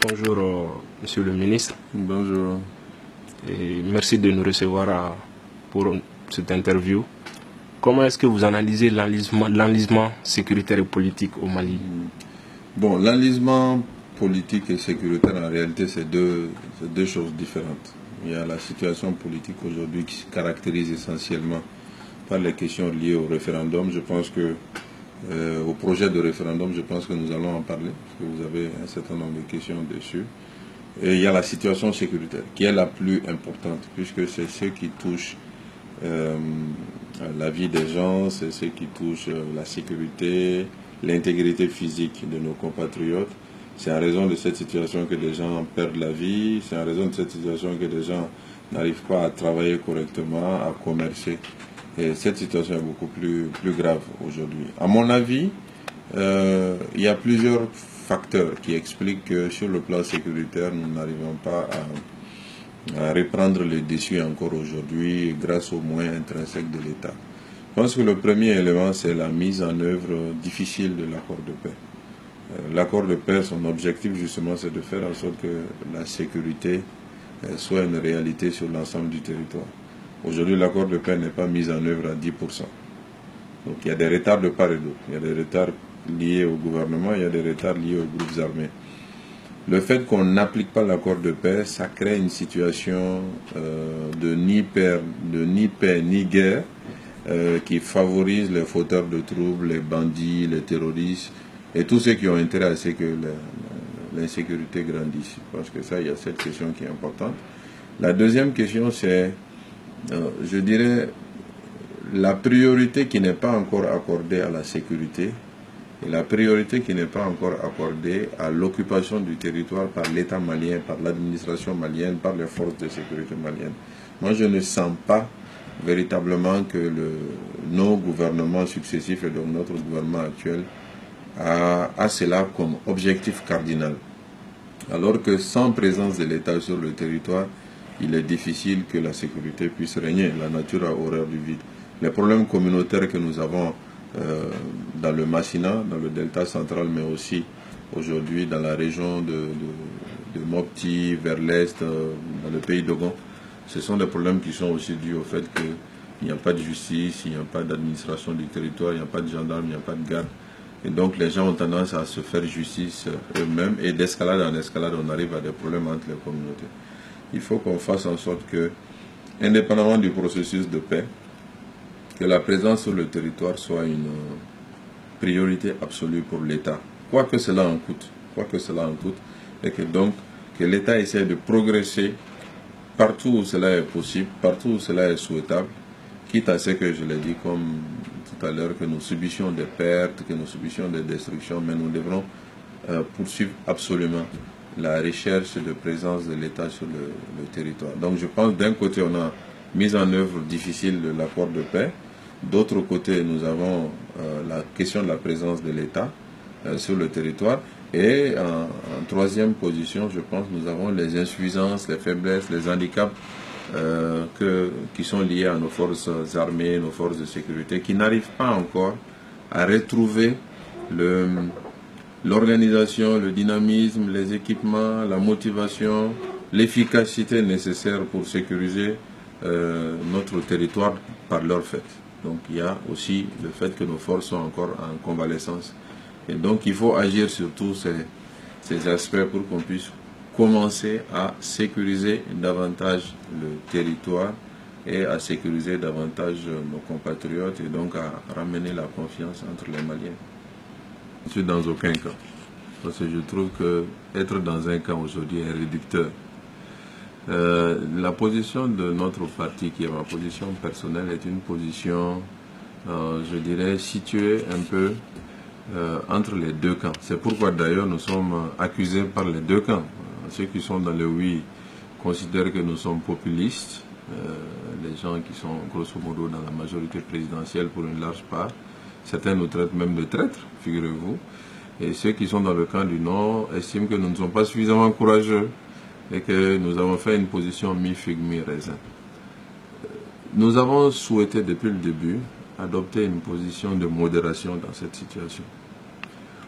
Bonjour, Monsieur le ministre. Bonjour. Et merci de nous recevoir pour cette interview. Comment est-ce que vous analysez l'enlisement sécuritaire et politique au Mali? Bon, l'enlisement politique et sécuritaire, en réalité, c'est deux choses différentes. Il y a la situation politique aujourd'hui qui se caractérise essentiellement par les questions liées au référendum. Je pense que, au projet de référendum, je pense que nous allons en parler, parce que vous avez un certain nombre de questions dessus. Et il y a la situation sécuritaire, qui est la plus importante, puisque c'est ce qui touche la vie des gens, c'est ce qui touche la sécurité, l'intégrité physique de nos compatriotes. C'est en raison de cette situation que des gens perdent la vie, c'est en raison de cette situation que des gens n'arrivent pas à travailler correctement, à commercer. Et cette situation est beaucoup plus grave aujourd'hui. À mon avis, il y a plusieurs facteurs qui expliquent que sur le plan sécuritaire, nous n'arrivons pas à reprendre le dessus encore aujourd'hui grâce aux moyens intrinsèques de l'État. Je pense que le premier élément, c'est la mise en œuvre difficile de l'accord de paix. L'accord de paix, son objectif justement, c'est de faire en sorte que la sécurité soit une réalité sur l'ensemble du territoire. Aujourd'hui, l'accord de paix n'est pas mis en œuvre à 10%. Donc il y a des retards de part et d'autre. Il y a des retards liés au gouvernement, il y a des retards liés aux groupes armés. Le fait qu'on n'applique pas l'accord de paix, ça crée une situation de ni paix ni guerre qui favorise les fauteurs de troubles, les bandits, les terroristes et tous ceux qui ont intérêt à ce que l'insécurité grandisse. Parce que ça, il y a cette question qui est importante. La deuxième question, c'est, je dirais, la priorité qui n'est pas encore accordée à la sécurité et la priorité qui n'est pas encore accordée à l'occupation du territoire par l'État malien, par l'administration malienne, par les forces de sécurité maliennes. Moi, je ne sens pas véritablement que nos gouvernements successifs et donc notre gouvernement actuel a cela comme objectif cardinal. Alors que sans présence de l'État sur le territoire, il est difficile que la sécurité puisse régner. La nature a horreur du vide. Les problèmes communautaires que nous avons dans le Massina, dans le delta central, mais aussi aujourd'hui dans la région de Mopti, vers l'est, dans le pays d'Ogon, ce sont des problèmes qui sont aussi dus au fait qu'il n'y a pas de justice, il n'y a pas d'administration du territoire, il n'y a pas de gendarmes, il n'y a pas de garde. Et donc les gens ont tendance à se faire justice eux-mêmes et d'escalade en escalade, on arrive à des problèmes entre les communautés. Il faut qu'on fasse en sorte que, indépendamment du processus de paix, que la présence sur le territoire soit une priorité absolue pour l'État. Quoi que cela en coûte, et que donc que l'État essaie de progresser partout où cela est possible, partout où cela est souhaitable, quitte à ce que, je l'ai dit comme tout à l'heure, que nous subissions des pertes, que nous subissions des destructions, mais nous devrons poursuivre absolument la recherche de présence de l'État sur le territoire. Donc je pense d'un côté on a mise en œuvre difficile de l'accord de paix, d'autre côté nous avons la question de la présence de l'État sur le territoire, et en troisième position, je pense, nous avons les insuffisances, les faiblesses, les handicaps qui sont liés à nos forces armées, nos forces de sécurité, qui n'arrivent pas encore à retrouver l'organisation, le dynamisme, les équipements, la motivation, l'efficacité nécessaire pour sécuriser notre territoire par leur fait. Donc il y a aussi le fait que nos forces sont encore en convalescence. Et donc il faut agir sur tous ces aspects pour qu'on puisse commencer à sécuriser davantage le territoire et à sécuriser davantage nos compatriotes et donc à ramener la confiance entre les Maliens. Je ne suis dans aucun cas. Parce que je trouve qu'être dans un camp aujourd'hui est réducteur. La position de notre parti, qui est ma position personnelle, est une position, je dirais, située un peu entre les deux camps. C'est pourquoi d'ailleurs nous sommes accusés par les deux camps. Ceux qui sont dans le oui considèrent que nous sommes populistes, les gens qui sont grosso modo dans la majorité présidentielle pour une large part. Certains nous traitent même de traîtres, figurez-vous. Et ceux qui sont dans le camp du Nord estiment que nous ne sommes pas suffisamment courageux et que nous avons fait une position mi-figue, mi-raisin. Nous avons souhaité depuis le début adopter une position de modération dans cette situation.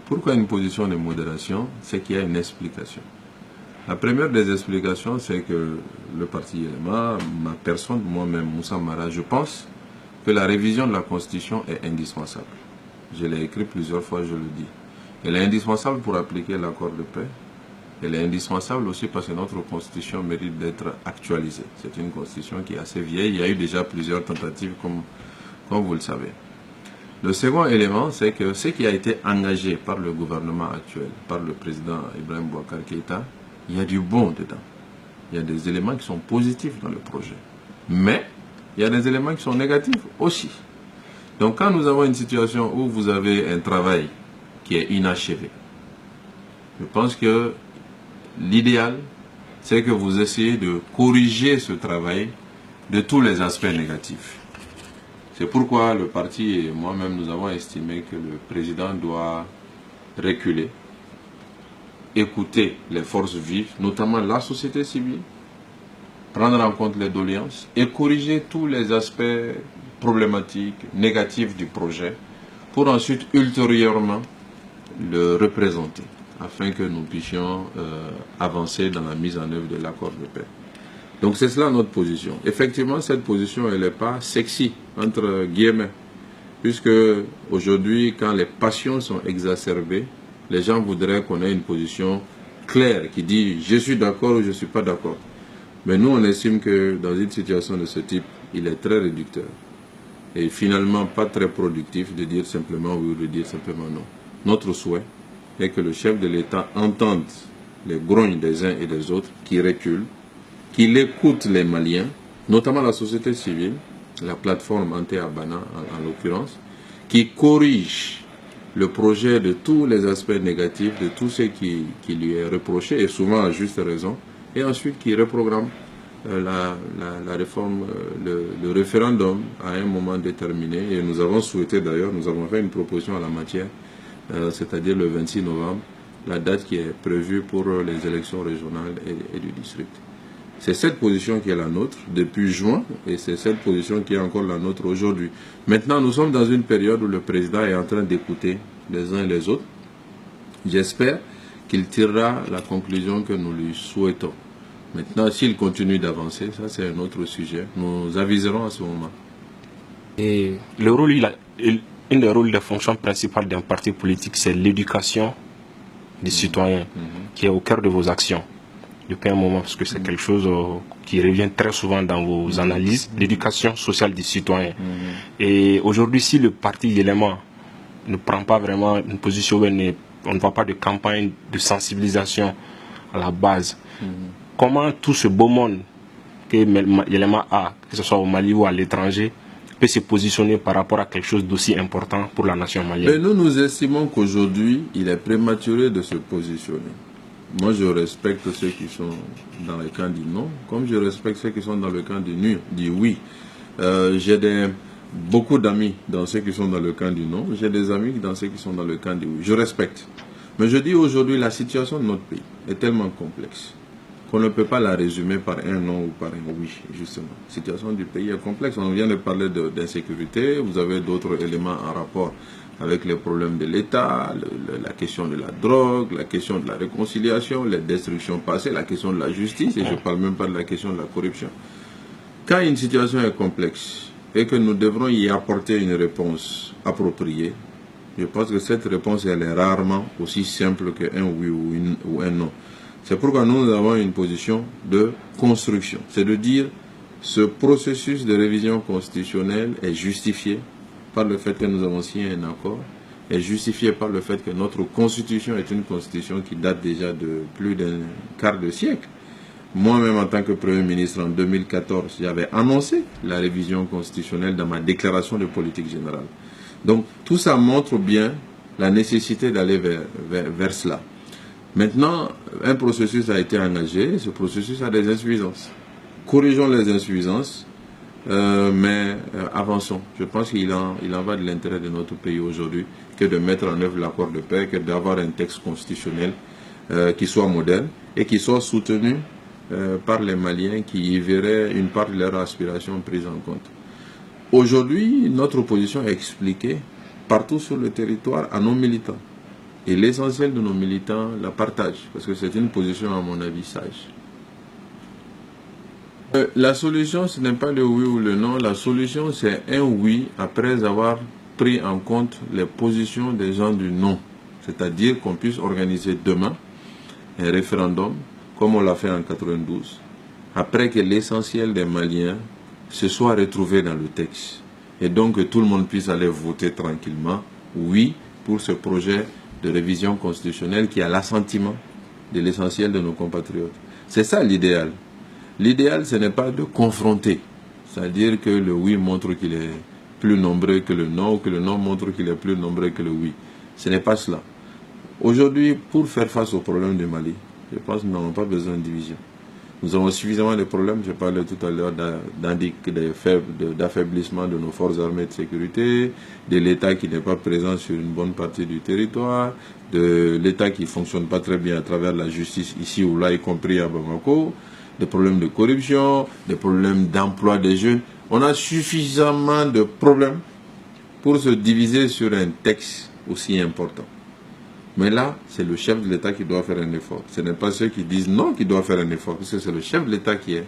Pourquoi une position de modération? C'est qu'il y a une explication. La première des explications, c'est que le parti Yelema, ma personne, moi-même, Moussa Mara, je pense que la révision de la Constitution est indispensable. Je l'ai écrit plusieurs fois, je le dis. Elle est indispensable pour appliquer l'accord de paix. Elle est indispensable aussi parce que notre Constitution mérite d'être actualisée. C'est une Constitution qui est assez vieille. Il y a eu déjà plusieurs tentatives, comme vous le savez. Le second élément, c'est que ce qui a été engagé par le gouvernement actuel, par le président Ibrahim Boubacar Keïta, il y a du bon dedans. Il y a des éléments qui sont positifs dans le projet. Mais il y a des éléments qui sont négatifs aussi. Donc quand nous avons une situation où vous avez un travail qui est inachevé, je pense que l'idéal, c'est que vous essayez de corriger ce travail de tous les aspects négatifs. C'est pourquoi le parti et moi-même, nous avons estimé que le président doit reculer, écouter les forces vives, notamment la société civile, prendre en compte les doléances et corriger tous les aspects problématiques, négatifs du projet, pour ensuite, ultérieurement, le représenter, afin que nous puissions avancer dans la mise en œuvre de l'accord de paix. Donc c'est cela notre position. Effectivement, cette position, elle n'est pas sexy, entre guillemets, puisque aujourd'hui, quand les passions sont exacerbées, les gens voudraient qu'on ait une position claire qui dit « je suis d'accord » ou « je ne suis pas d'accord ». Mais nous, on estime que dans une situation de ce type, il est très réducteur. Et finalement, pas très productif de dire simplement oui ou de dire simplement non. Notre souhait est que le chef de l'État entende les grognes des uns et des autres, qui reculent, qu'il écoute les Maliens, notamment la société civile, la plateforme anti-Abana en l'occurrence, qui corrige le projet de tous les aspects négatifs, de tout ce qui lui est reproché, et souvent à juste raison, et ensuite qui reprogramme la réforme, le référendum à un moment déterminé. Et nous avons souhaité d'ailleurs, nous avons fait une proposition à la matière, c'est-à-dire le 26 novembre, la date qui est prévue pour les élections régionales et du district. C'est cette position qui est la nôtre depuis juin et c'est cette position qui est encore la nôtre aujourd'hui. Maintenant, nous sommes dans une période où le président est en train d'écouter les uns et les autres. J'espère qu'il tirera la conclusion que nous lui souhaitons. Maintenant, s'il continue d'avancer, ça c'est un autre sujet. Nous aviserons à ce moment. Et le rôle, un des rôles des fonctions principales d'un parti politique, c'est l'éducation des citoyens qui est au cœur de vos actions. Depuis un moment, parce que c'est quelque chose qui revient très souvent dans vos analyses, l'éducation sociale des citoyens. Et aujourd'hui, si le parti Yelema ne prend pas vraiment une position où on ne voit pas de campagne de sensibilisation à la base, comment tout ce beau monde que Yelema a, que ce soit au Mali ou à l'étranger, peut se positionner par rapport à quelque chose d'aussi important pour la nation malienne? Mais nous estimons qu'aujourd'hui, il est prématuré de se positionner. Moi, je respecte ceux qui sont dans le camp du non, comme je respecte ceux qui sont dans le camp du oui. J'ai beaucoup d'amis dans ceux qui sont dans le camp du non, j'ai des amis dans ceux qui sont dans le camp du oui. Je respecte. Mais je dis aujourd'hui, la situation de notre pays est tellement complexe qu'on ne peut pas la résumer par un non ou par un oui, justement. La situation du pays est complexe. On vient de parler d'insécurité, vous avez d'autres éléments en rapport avec les problèmes de l'État, la question de la drogue, la question de la réconciliation, les destructions passées, la question de la justice, et je ne parle même pas de la question de la corruption. Quand une situation est complexe et que nous devrons y apporter une réponse appropriée, je pense que cette réponse, elle est rarement aussi simple qu'un oui ou un non. C'est pourquoi nous avons une position de construction. C'est de dire ce processus de révision constitutionnelle est justifié par le fait que nous avons signé un accord, est justifié par le fait que notre constitution est une constitution qui date déjà de plus d'un quart de siècle. Moi-même, en tant que Premier ministre en 2014, j'avais annoncé la révision constitutionnelle dans ma déclaration de politique générale. Donc, tout ça montre bien la nécessité d'aller vers cela. Maintenant, un processus a été engagé, ce processus a des insuffisances. Corrigeons les insuffisances, mais avançons. Je pense qu'il en va de l'intérêt de notre pays aujourd'hui que de mettre en œuvre l'accord de paix, que d'avoir un texte constitutionnel qui soit moderne et qui soit soutenu par les Maliens qui y verraient une part de leurs aspirations prise en compte. Aujourd'hui, notre opposition est expliquée partout sur le territoire à nos militants. Et l'essentiel de nos militants la partagent, parce que c'est une position, à mon avis, sage. La solution, ce n'est pas le oui ou le non. La solution, c'est un oui après avoir pris en compte les positions des gens du non. C'est-à-dire qu'on puisse organiser demain un référendum, comme on l'a fait en 92, après que l'essentiel des Maliens se soit retrouvé dans le texte. Et donc que tout le monde puisse aller voter tranquillement, oui, pour ce projet de révision constitutionnelle qui a l'assentiment de l'essentiel de nos compatriotes. C'est ça l'idéal. L'idéal, ce n'est pas de confronter, c'est-à-dire que le oui montre qu'il est plus nombreux que le non, ou que le non montre qu'il est plus nombreux que le oui. Ce n'est pas cela. Aujourd'hui, pour faire face aux problèmes du Mali, je pense que nous n'avons pas besoin de division. Nous avons suffisamment de problèmes, je parlais tout à l'heure d'affaiblissement de nos forces armées de sécurité, de l'État qui n'est pas présent sur une bonne partie du territoire, de l'État qui ne fonctionne pas très bien à travers la justice ici ou là, y compris à Bamako, des problèmes de corruption, des problèmes d'emploi des jeunes. On a suffisamment de problèmes pour se diviser sur un texte aussi important. Mais là, c'est le chef de l'État qui doit faire un effort. Ce n'est pas ceux qui disent non qui doivent faire un effort, parce que c'est le chef de l'État qui est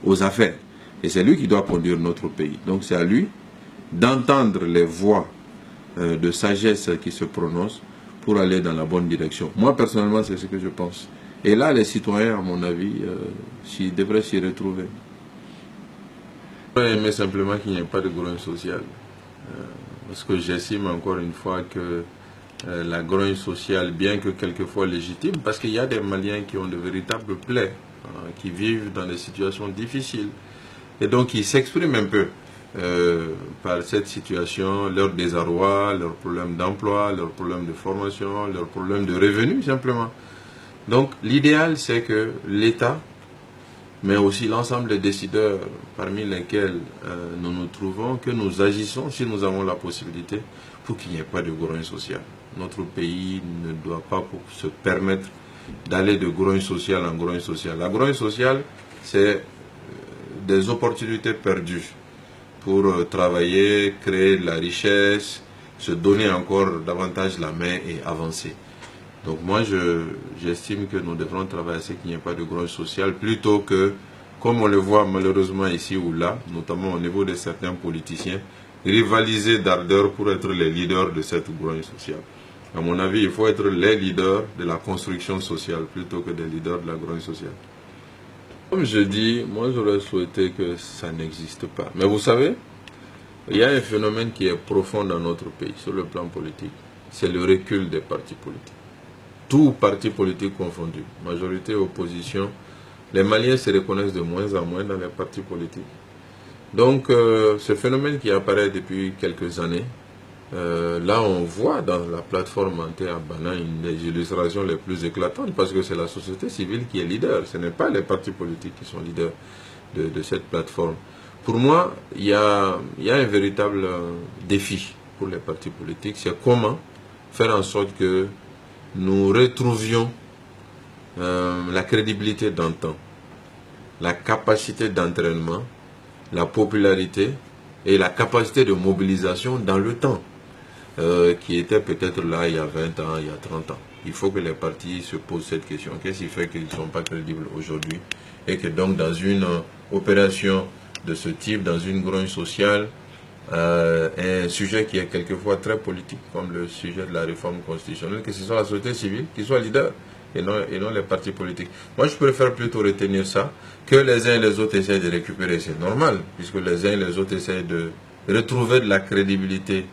aux affaires. Et c'est lui qui doit conduire notre pays. Donc c'est à lui d'entendre les voix de sagesse qui se prononcent pour aller dans la bonne direction. Moi, personnellement, c'est ce que je pense. Et là, les citoyens, à mon avis, devraient s'y retrouver. J'aurais aimé simplement qu'il n'y ait pas de grogne sociale. Parce que j'estime encore une fois que la grogne sociale, bien que quelquefois légitime, parce qu'il y a des Maliens qui ont de véritables plaies, qui vivent dans des situations difficiles, et donc ils s'expriment un peu par cette situation, leur désarroi, leurs problèmes d'emploi, leurs problèmes de formation, leurs problèmes de revenus simplement. Donc l'idéal, c'est que l'État, mais aussi l'ensemble des décideurs parmi lesquels nous nous trouvons, que nous agissons si nous avons la possibilité pour qu'il n'y ait pas de grogne sociale. Notre pays ne doit pas se permettre d'aller de grogne sociale en grogne sociale. La grogne sociale, c'est des opportunités perdues pour travailler, créer de la richesse, se donner encore davantage la main et avancer. Donc moi, j'estime que nous devrons travailler à ce qu'il n'y ait pas de grogne sociale, plutôt que, comme on le voit malheureusement ici ou là, notamment au niveau de certains politiciens, rivaliser d'ardeur pour être les leaders de cette grogne sociale. À mon avis, il faut être les leaders de la construction sociale plutôt que des leaders de la grogne sociale. Comme je dis, moi j'aurais souhaité que ça n'existe pas. Mais vous savez, il y a un phénomène qui est profond dans notre pays sur le plan politique. C'est le recul des partis politiques. Tous partis politiques confondus, majorité, opposition, les Maliens se reconnaissent de moins en moins dans les partis politiques. Donc ce phénomène qui apparaît depuis quelques années, là on voit dans la plateforme anti-Abana une des illustrations les plus éclatantes, parce que c'est la société civile qui est leader, ce n'est pas les partis politiques qui sont leaders de cette plateforme. Pour moi, il y a un véritable défi pour les partis politiques, c'est comment faire en sorte que nous retrouvions la crédibilité d'antan, la capacité d'entraînement, la popularité et la capacité de mobilisation dans le temps, qui était peut-être là il y a 20 ans, il y a 30 ans. Il faut que les partis se posent cette question. Qu'est-ce qui fait qu'ils ne sont pas crédibles aujourd'hui? Et que donc dans une opération de ce type, dans une grogne sociale, un sujet qui est quelquefois très politique, comme le sujet de la réforme constitutionnelle, que ce soit la société civile qui soit leader et non les partis politiques. Moi, je préfère plutôt retenir ça, que les uns et les autres essayent de récupérer. C'est normal, puisque les uns et les autres essayent de retrouver de la crédibilité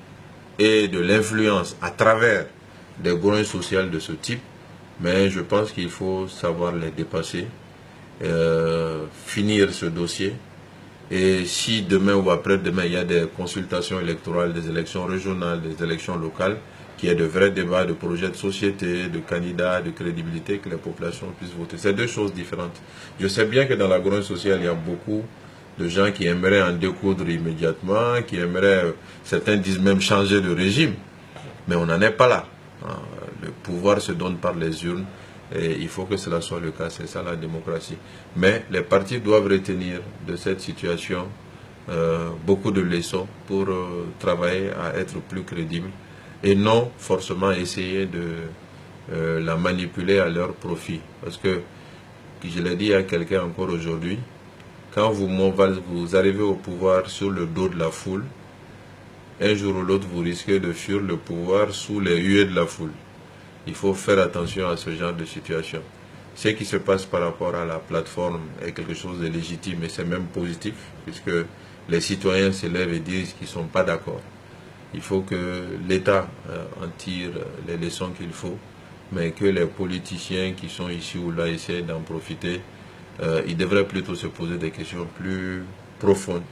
et de l'influence à travers des grognes sociales de ce type. Mais je pense qu'il faut savoir les dépasser, finir ce dossier. Et si demain ou après-demain, il y a des consultations électorales, des élections régionales, des élections locales, qu'il y ait de vrais débats, de projets de société, de candidats, de crédibilité, que les populations puissent voter. C'est deux choses différentes. Je sais bien que dans la grogne sociale, il y a beaucoup de gens qui aimeraient en découdre immédiatement, qui aimeraient, certains disent même changer de régime. Mais on n'en est pas là. Le pouvoir se donne par les urnes. Et il faut que cela soit le cas, c'est ça la démocratie. Mais les partis doivent retenir de cette situation beaucoup de leçons pour travailler à être plus crédibles et non forcément essayer la manipuler à leur profit. Parce que, je l'ai dit à quelqu'un encore aujourd'hui, quand vous arrivez au pouvoir sur le dos de la foule, un jour ou l'autre, vous risquez de fuir le pouvoir sous les huées de la foule. Il faut faire attention à ce genre de situation. Ce qui se passe par rapport à la plateforme est quelque chose de légitime et c'est même positif, puisque les citoyens se lèvent et disent qu'ils ne sont pas d'accord. Il faut que l'État en tire les leçons qu'il faut, mais que les politiciens qui sont ici ou là essaient d'en profiter, ils devraient plutôt se poser des questions plus profondes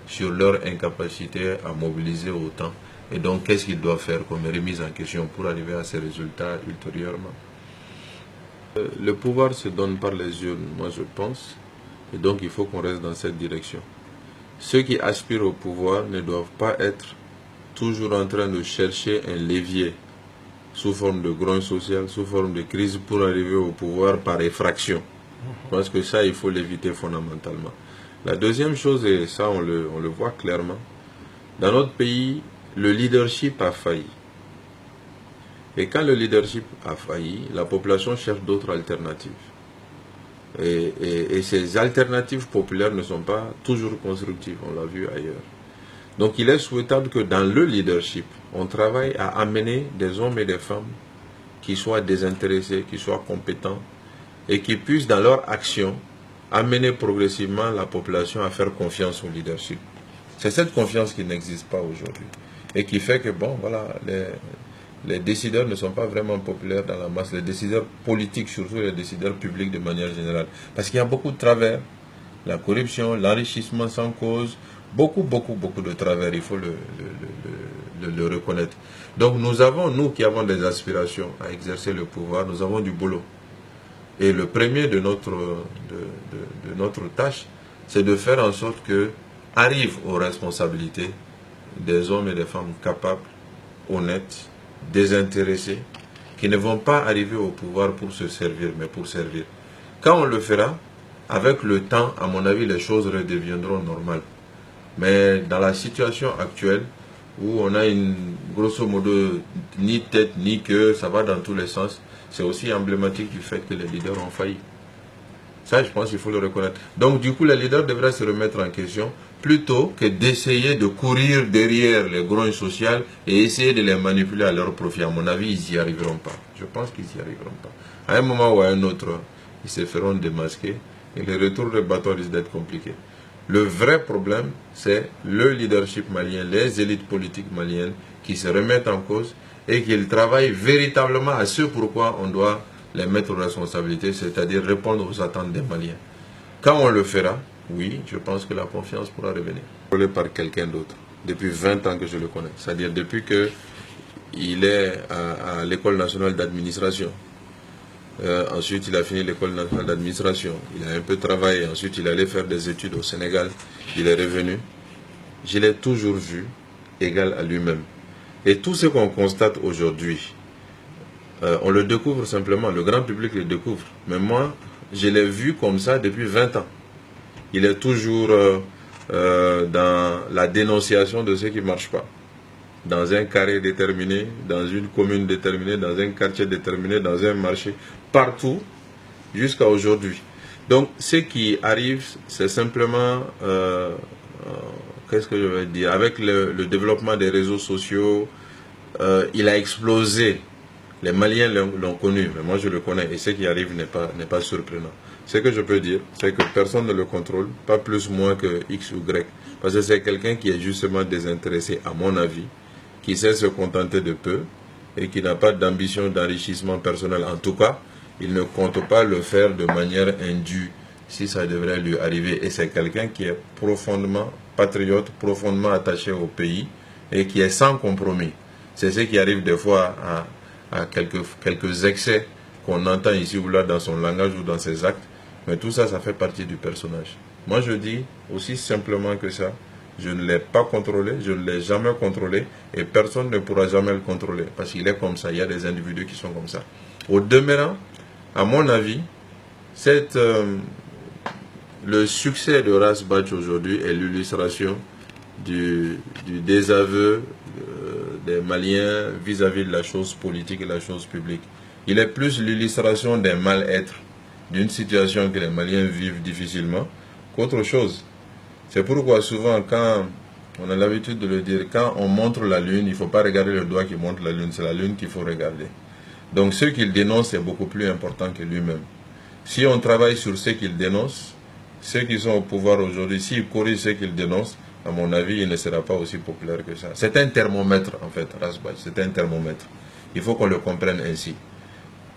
sur leur incapacité à mobiliser autant. Et donc, qu'est-ce qu'ils doivent faire comme remise en question pour arriver à ces résultats ultérieurement? Le pouvoir se donne par les urnes, moi je pense, et donc il faut qu'on reste dans cette direction. Ceux qui aspirent au pouvoir ne doivent pas être toujours en train de chercher un levier sous forme de grogne sociale, sous forme de crise pour arriver au pouvoir par effraction. Je pense que ça, il faut l'éviter fondamentalement. La deuxième chose, et ça on le voit clairement, dans notre pays, le leadership a failli. Et quand le leadership a failli, la population cherche d'autres alternatives. Et ces alternatives populaires ne sont pas toujours constructives, on l'a vu ailleurs. Donc il est souhaitable que dans le leadership, on travaille à amener des hommes et des femmes qui soient désintéressés, qui soient compétents et qui puissent dans leur action amener progressivement la population à faire confiance au leadership. C'est cette confiance qui n'existe pas aujourd'hui et qui fait que, bon, voilà, les décideurs ne sont pas vraiment populaires dans la masse, les décideurs politiques, surtout les décideurs publics de manière générale. Parce qu'il y a beaucoup de travers, la corruption, l'enrichissement sans cause, beaucoup de travers, il faut le reconnaître. Donc nous qui avons des aspirations à exercer le pouvoir, nous avons du boulot. Et le premier de notre tâche, c'est de faire en sorte que arrivent aux responsabilités des hommes et des femmes capables, honnêtes, désintéressés, qui ne vont pas arriver au pouvoir pour se servir, mais pour servir. Quand on le fera, avec le temps, à mon avis, les choses redeviendront normales. Mais dans la situation actuelle, où on a grosso modo ni tête ni queue, ça va dans tous les sens, c'est aussi emblématique du fait que les leaders ont failli. Ça, je pense qu'il faut le reconnaître. Donc, du coup, les leaders devraient se remettre en question plutôt que d'essayer de courir derrière les grognes sociales et essayer de les manipuler à leur profit. À mon avis, ils n'y arriveront pas. Je pense qu'ils n'y arriveront pas. À un moment ou à un autre, ils se feront démasquer et le retour de bâton risque d'être compliqué. Le vrai problème, c'est le leadership malien, les élites politiques maliennes qui se remettent en cause et qu'ils travaillent véritablement à ce pourquoi on doit les mettre aux responsabilités, c'est-à-dire répondre aux attentes des Maliens. Quand on le fera, oui, je pense que la confiance pourra revenir. Contrôlé par quelqu'un d'autre, depuis 20 ans que je le connais, c'est-à-dire depuis qu'il est à l'École nationale d'administration. Ensuite, il a fini l'École nationale d'administration. Il a un peu travaillé. Ensuite, il allait faire des études au Sénégal. Il est revenu. Je l'ai toujours vu égal à lui-même. Et tout ce qu'on constate aujourd'hui, on le découvre simplement. Le grand public le découvre. Mais moi, je l'ai vu comme ça depuis 20 ans. Il est toujours dans la dénonciation de ce qui ne marche pas. Dans un carré déterminé, dans une commune déterminée, dans un quartier déterminé, dans un marché, partout, jusqu'à aujourd'hui. Donc, ce qui arrive, c'est simplement, qu'est-ce que je vais dire, avec le développement des réseaux sociaux, il a explosé. Les Maliens l'ont connu, mais moi je le connais, et ce qui arrive n'est pas surprenant. Ce que je peux dire, c'est que personne ne le contrôle, pas plus ou moins que X ou Y, parce que c'est quelqu'un qui est justement désintéressé, à mon avis, qui sait se contenter de peu et qui n'a pas d'ambition d'enrichissement personnel. En tout cas, il ne compte pas le faire de manière indue si ça devrait lui arriver. Et c'est quelqu'un qui est profondément patriote, profondément attaché au pays et qui est sans compromis. C'est ce qui arrive des fois à quelques excès qu'on entend ici ou là dans son langage ou dans ses actes. Mais tout ça, ça fait partie du personnage. Moi, je dis aussi simplement que ça. Je ne l'ai pas contrôlé, je ne l'ai jamais contrôlé et personne ne pourra jamais le contrôler parce qu'il est comme ça, il y a des individus qui sont comme ça. Au demeurant, à mon avis, le succès de Ras Batch aujourd'hui est l'illustration du désaveu des Maliens vis-à-vis de la chose politique et la chose publique. il est plus l'illustration d'un mal-être, d'une situation que les Maliens vivent difficilement, qu'autre chose. C'est pourquoi souvent, quand on a l'habitude de le dire, quand on montre la lune, il ne faut pas regarder le doigt qui montre la lune, c'est la lune qu'il faut regarder. Donc ce qu'il dénonce est beaucoup plus important que lui-même. Si on travaille sur ce qu'il dénonce, ceux qui sont au pouvoir aujourd'hui, s'ils corrigent ce qu'ils dénoncent, à mon avis, il ne sera pas aussi populaire que ça. C'est un thermomètre, en fait, Rasbach, c'est un thermomètre. Il faut qu'on le comprenne ainsi.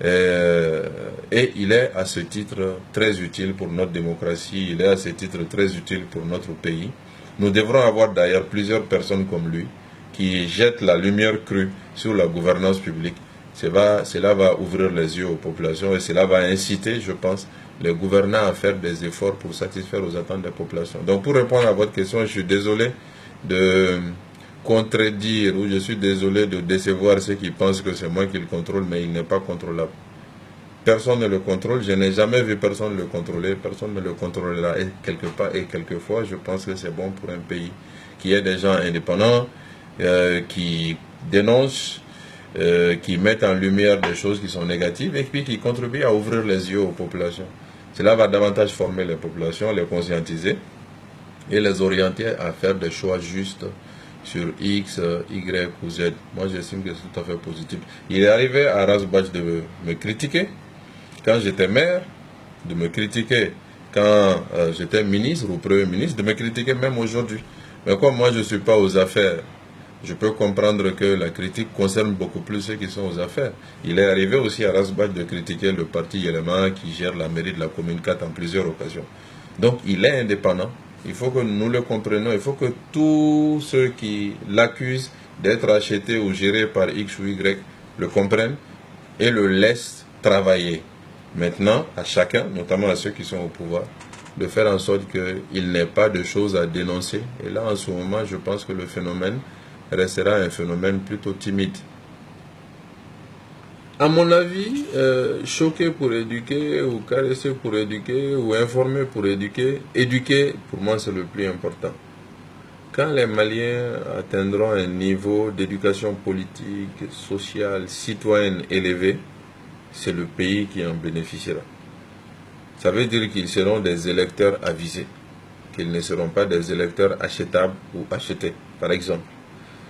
Et il est à ce titre très utile pour notre démocratie, il est à ce titre très utile pour notre pays. Nous devrons avoir d'ailleurs plusieurs personnes comme lui qui jettent la lumière crue sur la gouvernance publique. Cela va ouvrir les yeux aux populations et cela va inciter, je pense, les gouvernants à faire des efforts pour satisfaire aux attentes des populations. Donc pour répondre à votre question, je suis désolé de contredire ou je suis désolé de décevoir ceux qui pensent que c'est moi qui le contrôle, mais il n'est pas contrôlable. Personne ne le contrôle, je n'ai jamais vu personne le contrôler, personne ne le contrôlera. Et quelque part et quelquefois, je pense que c'est bon pour un pays qui ait des gens indépendants, qui dénoncent, qui mettent en lumière des choses qui sont négatives et puis qui contribuent à ouvrir les yeux aux populations. Cela va davantage former les populations, les conscientiser et les orienter à faire des choix justes sur X, Y ou Z. Moi, j'estime que c'est tout à fait positif. Il est arrivé à Rasbach de me critiquer quand j'étais maire, de me critiquer quand j'étais ministre ou premier ministre, de me critiquer même aujourd'hui. Mais comme moi, je ne suis pas aux affaires, je peux comprendre que la critique concerne beaucoup plus ceux qui sont aux affaires. Il est arrivé aussi à Rasbach de critiquer le parti Yelema qui gère la mairie de la commune 4 en plusieurs occasions. Donc, il est indépendant. Il faut que nous le comprenions. Il faut que tous ceux qui l'accusent d'être acheté ou géré par X ou Y le comprennent et le laissent travailler. Maintenant, à chacun, notamment à ceux qui sont au pouvoir, de faire en sorte qu'il n'ait pas de choses à dénoncer. Et là, en ce moment, je pense que le phénomène restera un phénomène plutôt timide. À mon avis, choquer pour éduquer, ou caresser pour éduquer, ou informer pour éduquer, éduquer, pour moi, c'est le plus important. Quand les Maliens atteindront un niveau d'éducation politique, sociale, citoyenne élevé, c'est le pays qui en bénéficiera. Ça veut dire qu'ils seront des électeurs avisés, qu'ils ne seront pas des électeurs achetables ou achetés, par exemple.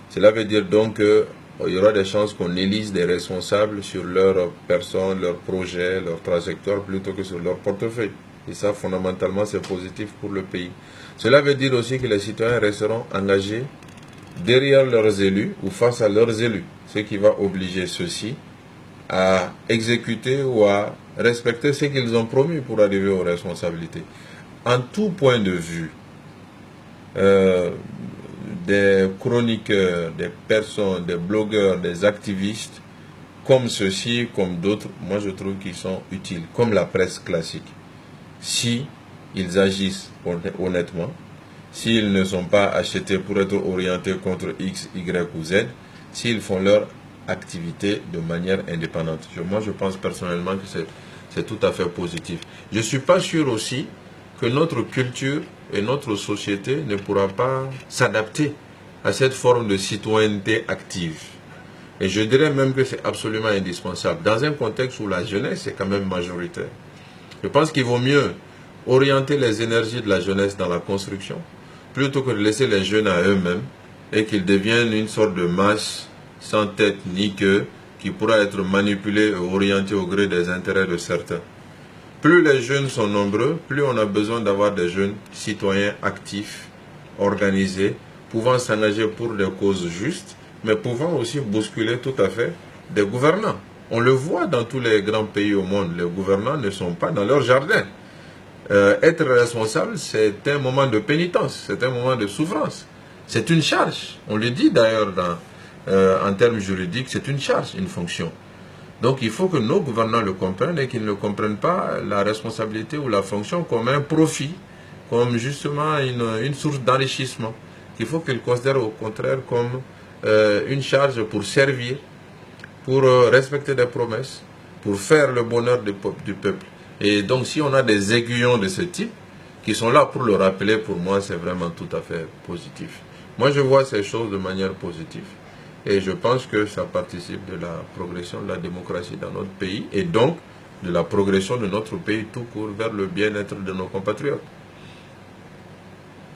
Cela veut dire donc qu'il y aura des chances qu'on élise des responsables sur leur personne, leur projet, leur trajectoire, plutôt que sur leur portefeuille. Et ça, fondamentalement, c'est positif pour le pays. Cela veut dire aussi que les citoyens resteront engagés derrière leurs élus ou face à leurs élus, ce qui va obliger ceux-ci à exécuter ou à respecter ce qu'ils ont promis pour arriver aux responsabilités. En tout point de vue, des chroniqueurs, des personnes, des blogueurs, des activistes, comme ceux-ci, comme d'autres, moi je trouve qu'ils sont utiles, comme la presse classique. Si ils agissent honnêtement, s'ils ne sont pas achetés pour être orientés contre X, Y ou Z, s'ils font leur activité de manière indépendante. Moi je pense personnellement que c'est tout à fait positif. Je ne suis pas sûr aussi que notre culture et notre société ne pourra pas s'adapter à cette forme de citoyenneté active. Et je dirais même que c'est absolument indispensable, dans un contexte où la jeunesse est quand même majoritaire. Je pense qu'il vaut mieux orienter les énergies de la jeunesse dans la construction, plutôt que de laisser les jeunes à eux-mêmes et qu'ils deviennent une sorte de masse sans tête ni queue qui pourra être manipulée et orientée au gré des intérêts de certains. Plus les jeunes sont nombreux, plus on a besoin d'avoir des jeunes citoyens actifs, organisés, pouvant s'engager pour des causes justes, mais pouvant aussi bousculer tout à fait des gouvernants. On le voit dans tous les grands pays au monde, les gouvernants ne sont pas dans leur jardin. Être responsable, c'est un moment de pénitence, c'est un moment de souffrance. C'est une charge. On le dit d'ailleurs en termes juridiques, c'est une charge, une fonction. Donc il faut que nos gouvernants le comprennent et qu'ils ne comprennent pas la responsabilité ou la fonction comme un profit, comme justement une source d'enrichissement. Il faut qu'ils considèrent au contraire comme une charge pour servir, pour respecter des promesses, pour faire le bonheur du peuple. Et donc si on a des aiguillons de ce type qui sont là pour le rappeler, pour moi c'est vraiment tout à fait positif. Moi je vois ces choses de manière positive. Et je pense que ça participe de la progression de la démocratie dans notre pays et donc de la progression de notre pays tout court vers le bien-être de nos compatriotes.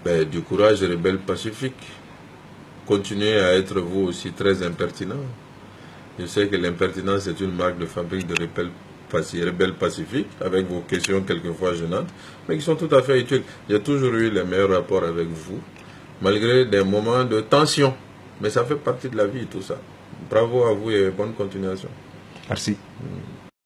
Ben, du courage rebelle pacifique. Continuez à être vous aussi très impertinent. Je sais que l'impertinence est une marque de fabrique de rebelles pacifiques, avec vos questions quelquefois gênantes, mais qui sont tout à fait utiles. J'ai toujours eu les meilleurs rapports avec vous, malgré des moments de tension. Mais ça fait partie de la vie, tout ça. Bravo à vous et bonne continuation. Merci.